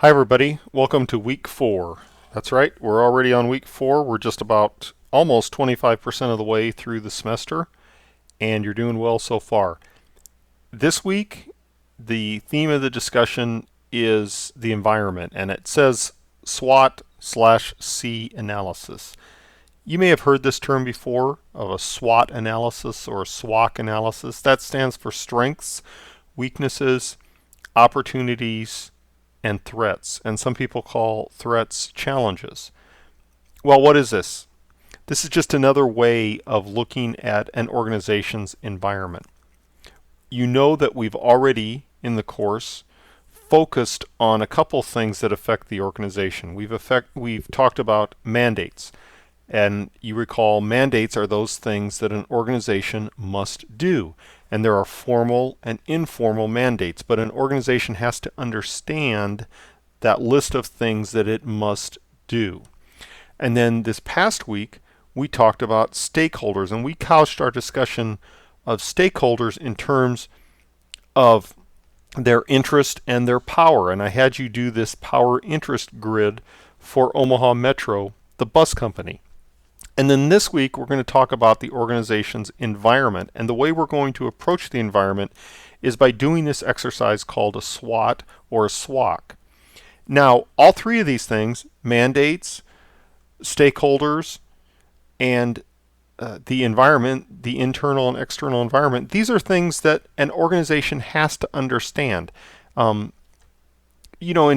Hi everybody, welcome to week 4. That's right, we're already on week 4. We're just about almost 25% of the way through the semester, and you're doing well so far. This week, the theme of the discussion is the environment, and it says SWOT/C analysis. You may have heard this term before of a SWOT analysis or a SWOC analysis. That stands for strengths, weaknesses, opportunities, and threats. And some people call threats challenges. Well, what is this? This is just another way of looking at an organization's environment. You know that we've already, in the course, focused on a couple things that affect the organization. We've talked about mandates. And you recall mandates are those things that an organization must do. And there are formal and informal mandates, but an organization has to understand that list of things that it must do. And then this past week, we talked about stakeholders, and we couched our discussion of stakeholders in terms of their interest and their power. And I had you do this power interest grid for Omaha Metro, the bus company. And then this week, we're going to talk about the organization's environment. And the way we're going to approach the environment is by doing this exercise called a SWOT or a SWOC. Now, all three of these things, mandates, stakeholders, and the environment, the internal and external environment, these are things that an organization has to understand. In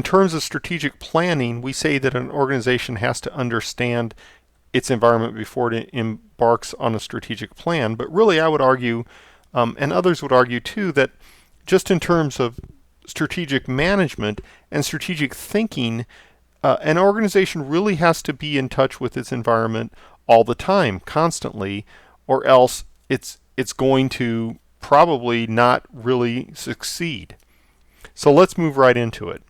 terms of strategic planning, we say that an organization has to understand its environment before it embarks on a strategic plan. But really, I would argue, and others would argue too, that just in terms of strategic management and strategic thinking, an organization really has to be in touch with its environment all the time, constantly, or else it's going to probably not really succeed. So let's move right into it.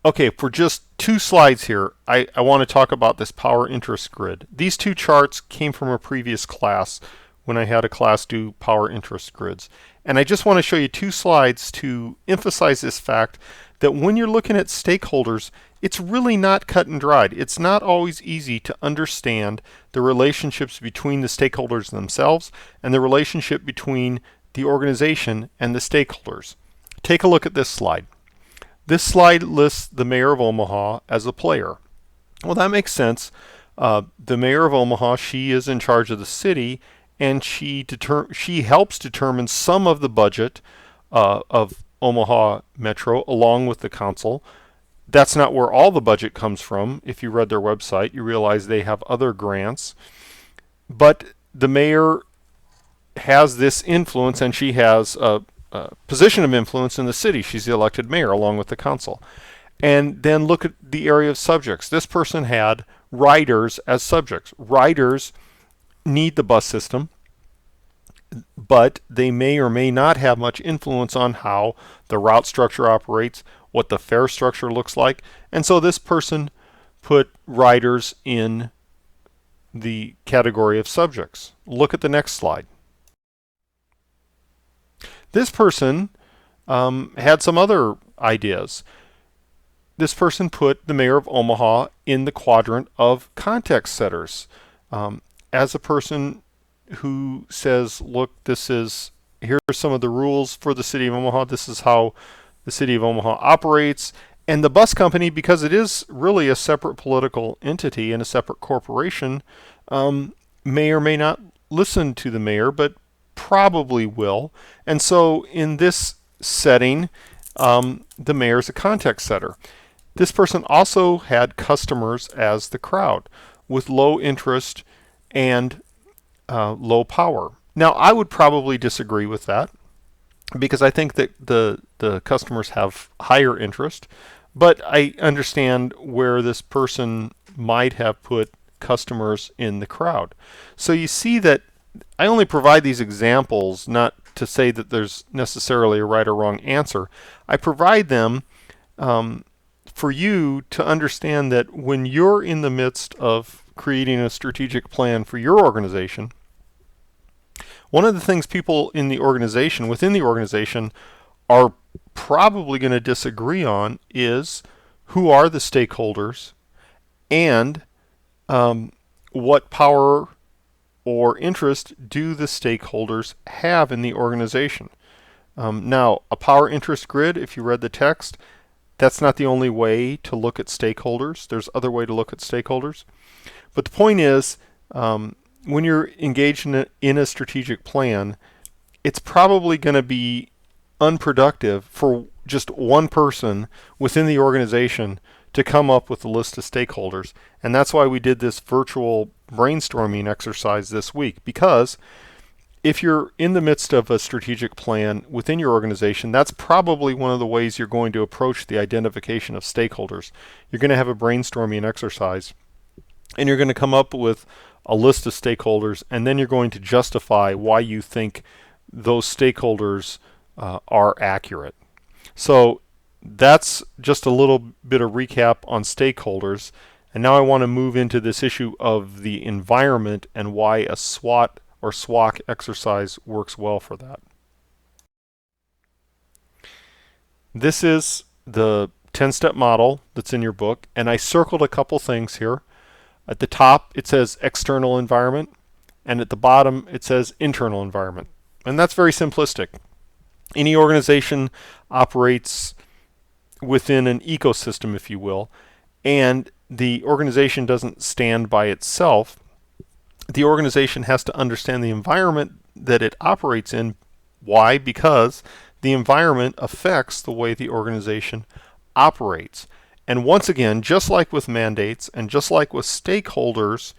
Okay, for just 2 slides here, I want to talk about this power interest grid. These 2 charts came from a previous class when I had a class do power interest grids. And I just want to show you 2 slides to emphasize this fact that when you're looking at stakeholders, it's really not cut and dried. It's not always easy to understand the relationships between the stakeholders themselves and the relationship between the organization and the stakeholders. Take a look at this slide. This slide lists the mayor of Omaha as a player. Well, that makes sense. The mayor of Omaha, she is in charge of the city, and she helps determine some of the budget of Omaha Metro along with the council. That's not where all the budget comes from. If you read their website, you realize they have other grants. But the mayor has this influence, and she has a position of influence in the city. She's the elected mayor along with the council. And then look at the area of subjects. This person had riders as subjects. Riders need the bus system, but they may or may not have much influence on how the route structure operates, what the fare structure looks like. And so this person put riders in the category of subjects. Look at the next slide. This person had some other ideas. This person put the mayor of Omaha in the quadrant of context setters. As a person who says, look, here are some of the rules for the city of Omaha. This is how the city of Omaha operates. And the bus company, because it is really a separate political entity and a separate corporation, may or may not listen to the mayor, but probably will. And so in this setting, the mayor is a context setter. This person also had customers as the crowd with low interest and low power. Now, I would probably disagree with that because I think that the customers have higher interest, but I understand where this person might have put customers in the crowd. So you see that I only provide these examples not to say that there's necessarily a right or wrong answer. I provide them for you to understand that when you're in the midst of creating a strategic plan for your organization, one of the things people in the organization, within the organization, are probably going to disagree on is who are the stakeholders and what power or interest do the stakeholders have in the organization. Now, a power interest grid, if you read the text, that's not the only way to look at stakeholders. There's other way to look at stakeholders. But the point is, when you're engaged in a strategic plan, it's probably going to be unproductive for just one person within the organization to come up with a list of stakeholders. And that's why we did this virtual brainstorming exercise this week, because if you're in the midst of a strategic plan within your organization, that's probably one of the ways you're going to approach the identification of stakeholders. You're going to have a brainstorming exercise, and you're going to come up with a list of stakeholders, and then you're going to justify why you think those stakeholders are accurate. So that's just a little bit of recap on stakeholders. And now I want to move into this issue of the environment and why a SWOT or SWOC exercise works well for that. This is the 10-step model that's in your book, and I circled a couple things here. At the top it says external environment, and at the bottom it says internal environment. And that's very simplistic. Any organization operates within an ecosystem, if you will, and the organization doesn't stand by itself. The organization has to understand the environment that it operates in. Why? Because the environment affects the way the organization operates. And once again, just like with mandates and just like with stakeholders,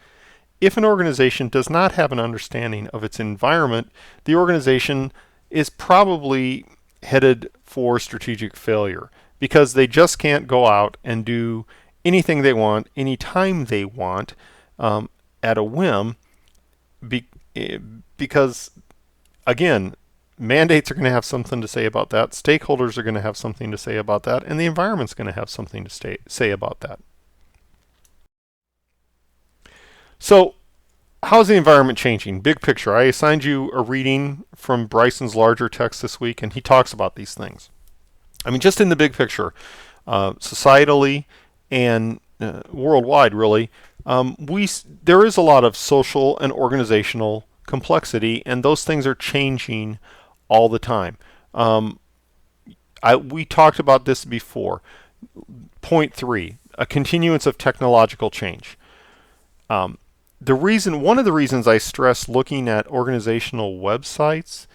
if an organization does not have an understanding of its environment, the organization is probably headed for strategic failure, because they just can't go out and do anything they want, anytime they want, at a whim, because, again, mandates are going to have something to say about that, stakeholders are going to have something to say about that, and the environment's going to have something to say about that. So, how's the environment changing? Big picture. I assigned you a reading from Bryson's larger text this week, and he talks about these things. I mean, just in the big picture, societally and worldwide, really, there is a lot of social and organizational complexity, and those things are changing all the time. We talked about this before. Point 3, a continuance of technological change. One of the reasons I stress looking at organizational websites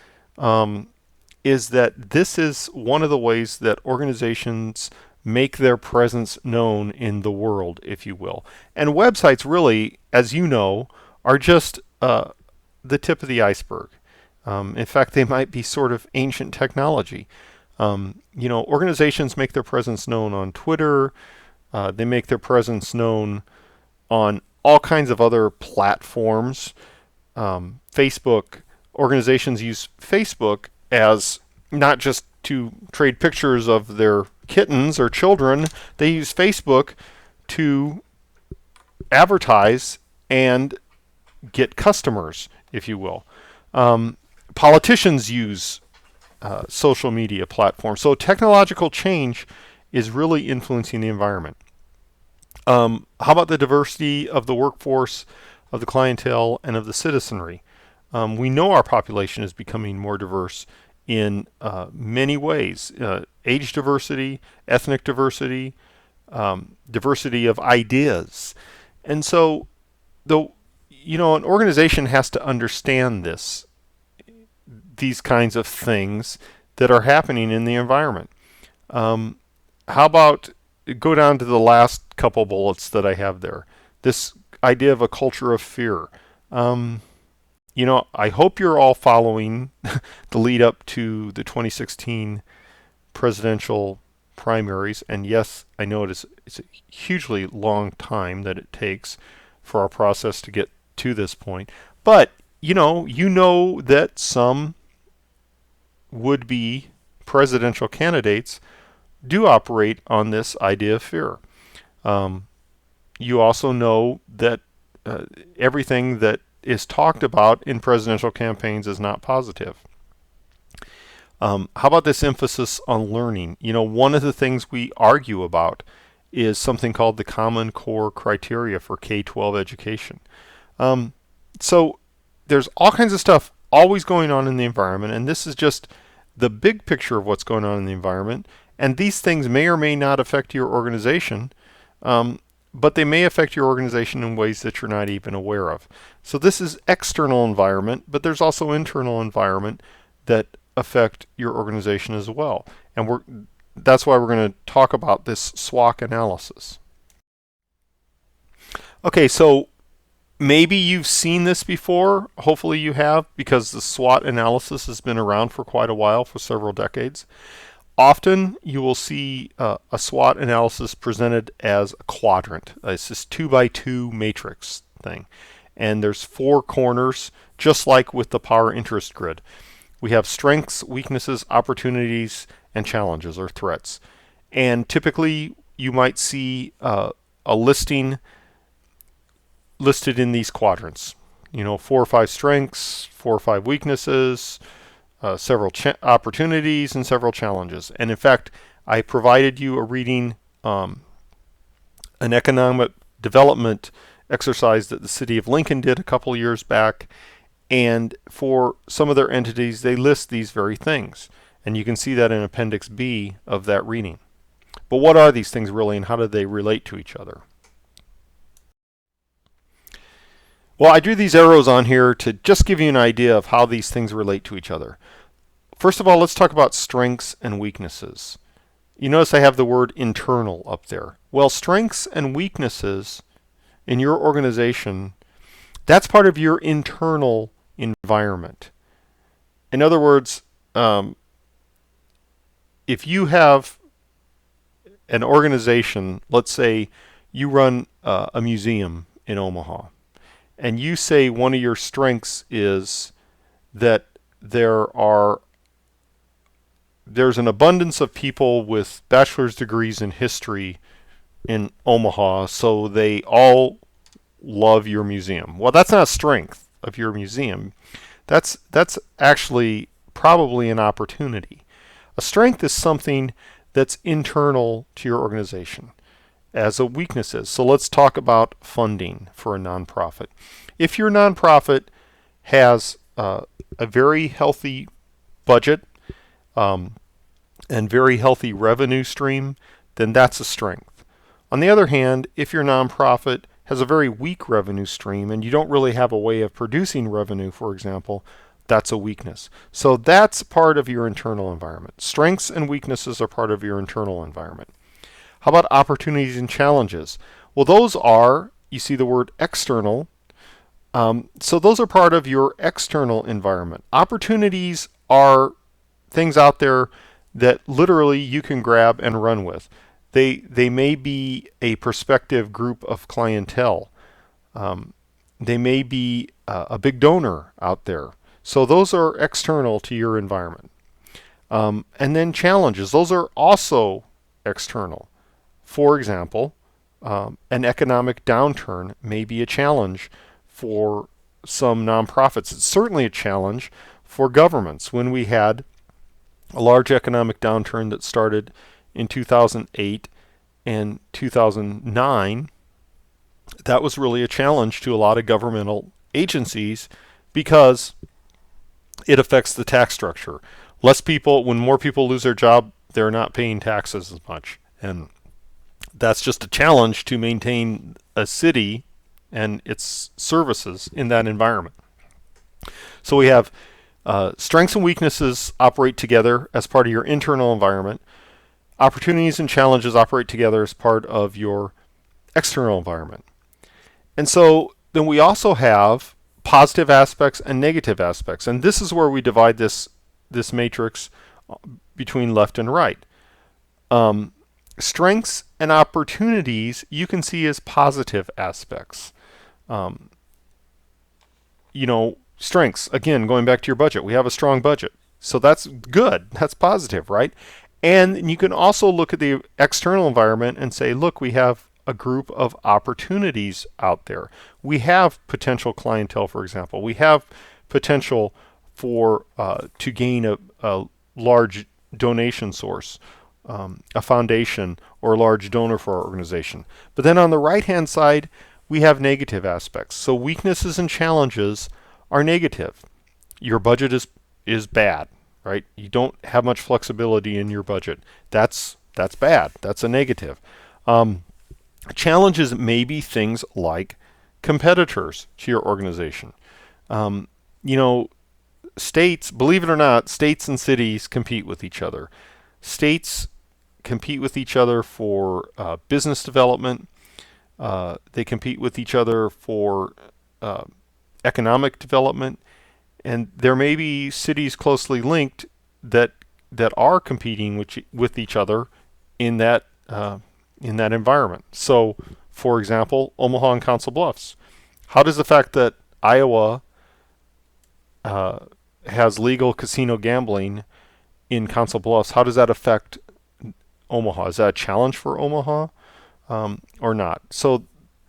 is that this is one of the ways that organizations make their presence known in the world, if you will. And websites really, as you know, are just the tip of the iceberg. In fact, they might be sort of ancient technology. Organizations make their presence known on Twitter. They make their presence known on all kinds of other platforms. Facebook, organizations use Facebook as not just to trade pictures of their kittens or children, they use Facebook to advertise and get customers, if you will. Politicians use social media platforms. So technological change is really influencing the environment. How about the diversity of the workforce, of the clientele, and of the citizenry? We know our population is becoming more diverse in many ways. Age diversity, ethnic diversity, diversity of ideas. And so, an organization has to understand these kinds of things that are happening in the environment. How about go down to the last couple bullets that I have there? This idea of a culture of fear. I hope you're all following the lead up to the 2016 presidential primaries. And yes, I know it's a hugely long time that it takes for our process to get to this point. But, you know that some would-be presidential candidates do operate on this idea of fear. You also know that everything that is talked about in presidential campaigns is not positive. How about this emphasis on learning? One of the things we argue about is something called the Common Core Criteria for K-12 education. So there's all kinds of stuff always going on in the environment, and this is just the big picture of what's going on in the environment. And these things may or may not affect your organization, but they may affect your organization in ways that you're not even aware of. So this is external environment, but there's also internal environment that affect your organization as well. And that's why we're going to talk about this SWOC analysis. Okay, so maybe you've seen this before. Hopefully you have, because the SWOT analysis has been around for quite a while, for several decades. Often you will see a SWOT analysis presented as a quadrant. It's this 2x2 matrix thing. And there's 4 corners, just like with the power interest grid. We have strengths, weaknesses, opportunities, and challenges or threats. And typically you might see a listing listed in these quadrants. 4 or 5 strengths, 4 or 5 weaknesses, several opportunities, and several challenges. And in fact, I provided you a reading, an economic development exercise that the city of Lincoln did a couple of years back. And for some of their entities, they list these very things. And you can see that in Appendix B of that reading. But what are these things really, and how do they relate to each other? Well, I drew these arrows on here to just give you an idea of how these things relate to each other. First of all, let's talk about strengths and weaknesses. You notice I have the word internal up there. Well, strengths and weaknesses in your organization, that's part of your internal environment. In other words, if you have an organization, let's say you run a museum in Omaha, and you say one of your strengths is that there's an abundance of people with bachelor's degrees in history in Omaha, so they all love your museum. Well, that's not a strength of your museum. That's actually probably an opportunity. A strength is something that's internal to your organization, as a weakness is. So let's talk about funding for a nonprofit. If your nonprofit has a very healthy budget and very healthy revenue stream, then that's a strength. On the other hand, if your nonprofit has a very weak revenue stream and you don't really have a way of producing revenue, for example, that's a weakness. So that's part of your internal environment. Strengths and weaknesses are part of your internal environment. How about opportunities and challenges? Well, those are, you see the word external. So those are part of your external environment. Opportunities are things out there that literally you can grab and run with. They may be a prospective group of clientele. They may be a big donor out there. So those are external to your environment. And then challenges, those are also external. For example, an economic downturn may be a challenge for some nonprofits. It's certainly a challenge for governments. When we had a large economic downturn that started in 2008 and 2009, that was really a challenge to a lot of governmental agencies because it affects the tax structure. Less people, when more people lose their job, they're not paying taxes as much. And that's just a challenge to maintain a city and its services in that environment. So we have strengths and weaknesses operate together as part of your internal environment. Opportunities and challenges operate together as part of your external environment. And so then we also have positive aspects and negative aspects. And this is where we divide this matrix between left and right. Strengths and opportunities you can see as positive aspects. Strengths, again, going back to your budget. We have a strong budget. So that's good. That's positive, right? And you can also look at the external environment and say, look, we have a group of opportunities out there. We have potential clientele, for example. We have potential for to gain a large donation source, a foundation, or a large donor for our organization. But then on the right-hand side, we have negative aspects. So weaknesses and challenges are negative. Your budget is bad, right? You don't have much flexibility in your budget. That's bad. That's a negative. Challenges may be things like competitors to your organization. States, believe it or not, states and cities compete with each other. States compete with each other for business development. They compete with each other for economic development, and there may be cities closely linked that are competing with each other in that environment. So, for example, Omaha and Council Bluffs. How does the fact that Iowa has legal casino gambling in Council Bluffs, how does that affect Omaha? Is that a challenge for Omaha or not? So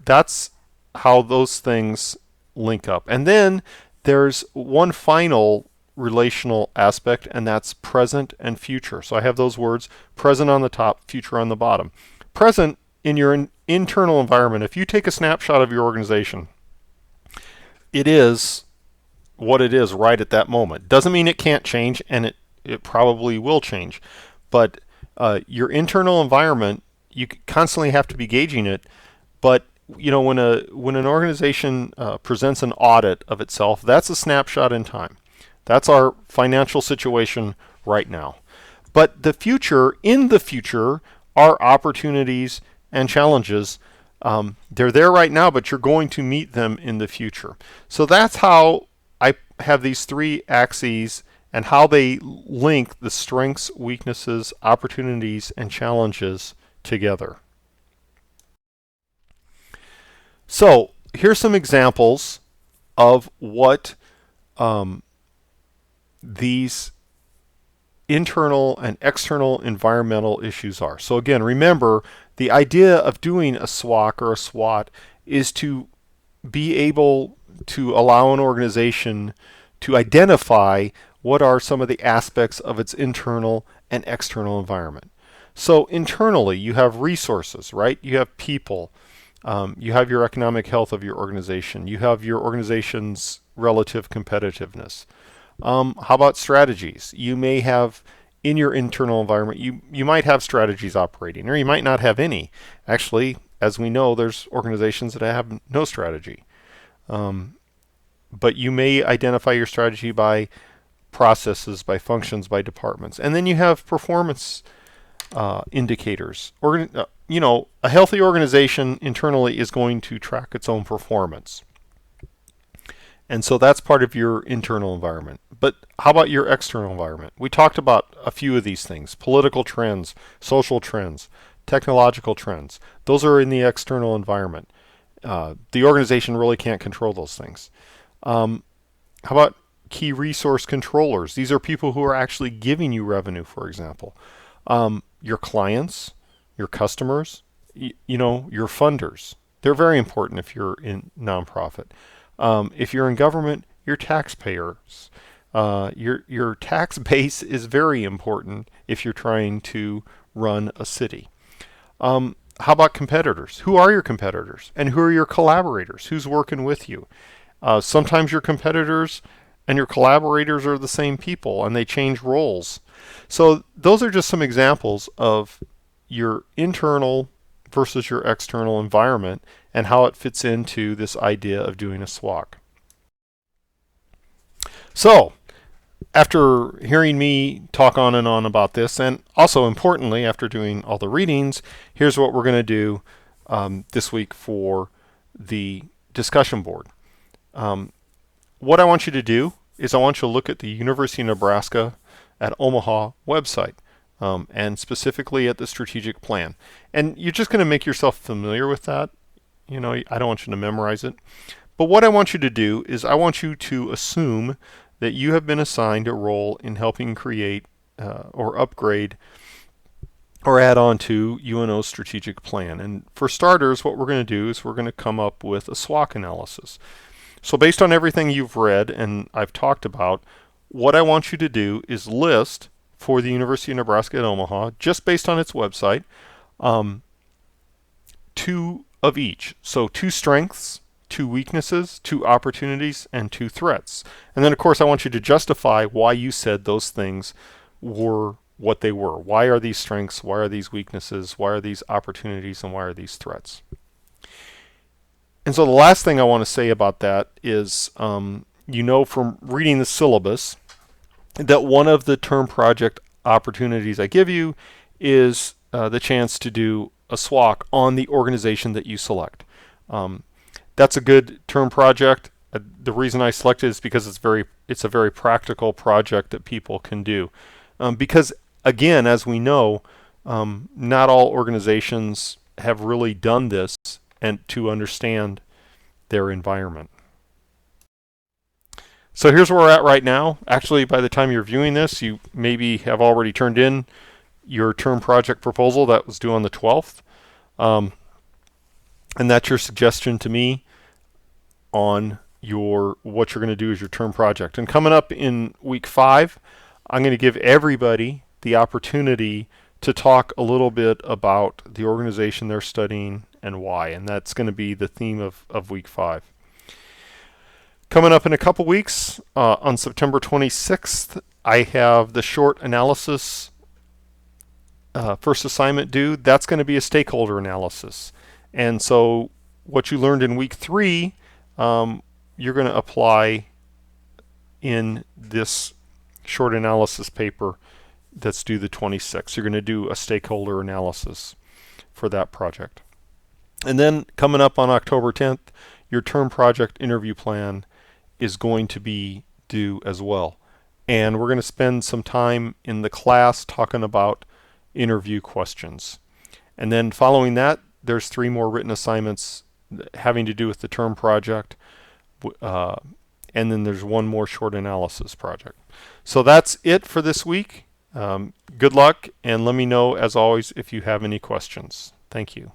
that's how those things link up. And then there's one final relational aspect, and that's present and future. So I have those words, present on the top, future on the bottom. Present in your internal environment, if you take a snapshot of your organization, it is what it is right at that moment. Doesn't mean it can't change, and it probably will change. But your internal environment, you constantly have to be gauging it. But when an organization presents an audit of itself, that's a snapshot in time. That's our financial situation right now. But in the future, are opportunities and challenges. They're there right now, but you're going to meet them in the future. So that's how I have these three axes and how they link the strengths, weaknesses, opportunities, and challenges together. So here's some examples of what these internal and external environmental issues are. So again, remember, the idea of doing a SWOC or a SWOT is to be able to allow an organization to identify what are some of the aspects of its internal and external environment. So internally, you have resources, right? You have people. You have your economic health of your organization. You have your organization's relative competitiveness. How about strategies? You may have in your internal environment, you might have strategies operating, or you might not have any. Actually, as we know, there's organizations that have no strategy. But you may identify your strategy by processes, by functions, by departments. And then you have performance indicators. A healthy organization internally is going to track its own performance. And so that's part of your internal environment. But how about your external environment? We talked about a few of these things: political trends, social trends, technological trends. Those are in the external environment. The organization really can't control those things. How about key resource controllers? These are people who are actually giving you revenue, for example. Your clients, your customers, your funders. They're very important if you're in nonprofit. If you're in government, your taxpayers. Your tax base is very important if you're trying to run a city. How about competitors? Who are your competitors? And who are your collaborators? Who's working with you? Sometimes your competitors and your collaborators are the same people, and they change roles. So those are just some examples of your internal versus your external environment and how it fits into this idea of doing a SWOC. So, after hearing me talk on and on about this, and also importantly, after doing all the readings, here's what we're going to do this week for the discussion board. What I want you to do is I want you to look at the University of Nebraska at Omaha website, and specifically at the strategic plan. And you're just going to make yourself familiar with that. I don't want you to memorize it. But what I want you to do is I want you to assume that you have been assigned a role in helping create or upgrade or add on to UNO's strategic plan. And for starters, what we're going to do is we're going to come up with a SWOC analysis. So based on everything you've read and I've talked about, what I want you to do is list for the University of Nebraska at Omaha, just based on its website. 2 of each. So 2 strengths, 2 weaknesses, 2 opportunities, and 2 threats. And then, of course, I want you to justify why you said those things were what they were. Why are these strengths? Why are these weaknesses? Why are these opportunities? And why are these threats? And so the last thing I want to say about that is, you know from reading the syllabus that one of the term project opportunities I give you is the chance to do a SWOC on the organization that you select. That's a good term project. The reason I selected it is because it's a very practical project that people can do. Because again, as we know, not all organizations have really done this and to understand their environment. So here's where we're at right now. Actually, by the time you're viewing this, you maybe have already turned in your term project proposal that was due on the 12th. And that's your suggestion to me on what you're going to do as your term project. And coming up in week 5, I'm going to give everybody the opportunity to talk a little bit about the organization they're studying and why. And that's going to be the theme of week 5. Coming up in a couple weeks, on September 26th, I have the short analysis first assignment due. That's going to be a stakeholder analysis. And so what you learned in week 3, you're going to apply in this short analysis paper that's due the 26th. You're going to do a stakeholder analysis for that project. And then coming up on October 10th, your term project interview plan is going to be due as well. And we're going to spend some time in the class talking about interview questions. And then following that, there's 3 more written assignments having to do with the term project. And then there's 1 more short analysis project. So that's it for this week. Good luck, and let me know, as always, if you have any questions. Thank you.